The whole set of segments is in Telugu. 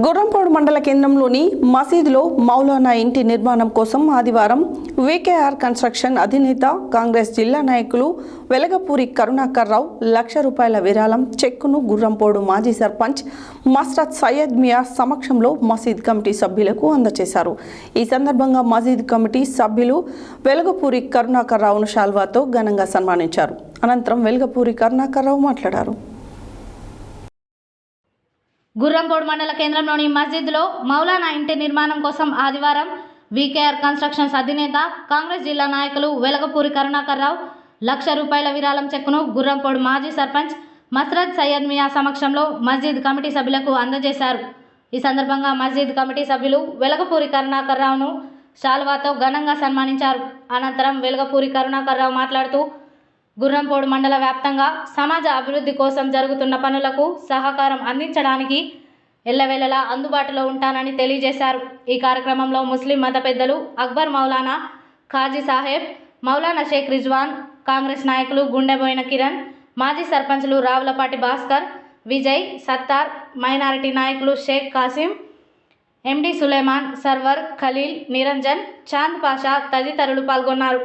గుర్రంపోడు మండల కేంద్రంలోని మసీదులో మౌలానా ఇంటి నిర్మాణం కోసం ఆదివారం వీకేఆర్ కన్స్ట్రక్షన్ అధినేత కాంగ్రెస్ జిల్లా నాయకులు వెలగపూరి కరుణాకర్ రావు ₹1,00,000 విరాళం చెక్కును గుర్రంపోడు మాజీ సర్పంచ్ మస్రత్ సయ్యద్ మియా సమక్షంలో మసీద్ కమిటీ సభ్యులకు అందజేశారు. ఈ సందర్భంగా మసీద్ కమిటీ సభ్యులు వెలగపూరి కరుణాకర్ రావును శాల్వాతో ఘనంగా సన్మానించారు. అనంతరం వెలగపూరి కరుణాకర్ రావు మాట్లాడారు. గుర్రంపోడు మండల కేంద్రంలోని మస్జిద్లో మౌలానా ఇంటి నిర్మాణం కోసం ఆదివారం వీకేఆర్ కన్స్ట్రక్షన్స్ అధినేత కాంగ్రెస్ జిల్లా నాయకులు వెలగపూరి కరుణాకర్ రావు ₹1,00,000 విరాళం చెక్కును గుర్రంపోడు మాజీ సర్పంచ్ మస్రత్ సయ్యద్ మియా సమక్షంలో మస్జిద్ కమిటీ సభ్యులకు అందజేశారు. ఈ సందర్భంగా మస్జిద్ కమిటీ సభ్యులు వెలగపూరి కరుణాకర్ రావును శాల్వాతో ఘనంగా సన్మానించారు. అనంతరం వెలగపూరి కరుణాకర్ రావు మాట్లాడుతూ గుర్రంపోడు మండల వ్యాప్తంగా సమాజ అభివృద్ధి కోసం జరుగుతున్న పనులకు సహకారం అందించడానికి ఎల్లవేళలా అందుబాటులో ఉంటానని తెలియజేశారు. ఈ కార్యక్రమంలో ముస్లిం మత పెద్దలు అక్బర్ మౌలానా, ఖాజీ సాహెబ్, మౌలానా షేక్ రిజ్వాన్, కాంగ్రెస్ నాయకులు గుండెబోయిన కిరణ్, మాజీ సర్పంచ్లు రావులపాటి భాస్కర్, విజయ్, సత్తార్, మైనారిటీ నాయకులు షేక్ కాసిం, ఎండి సులేమాన్, సర్వర్, ఖలీల్, నిరంజన్, చాంద్ పాషా తదితరులు పాల్గొన్నారు.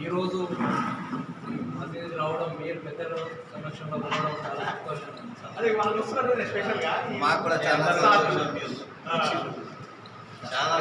ఈరోజు మసీదు రావడం మీరు పెద్దల సమక్షంలో ఉండడం చాలా సంతోషం. మాకు కూడా చాలా చాలా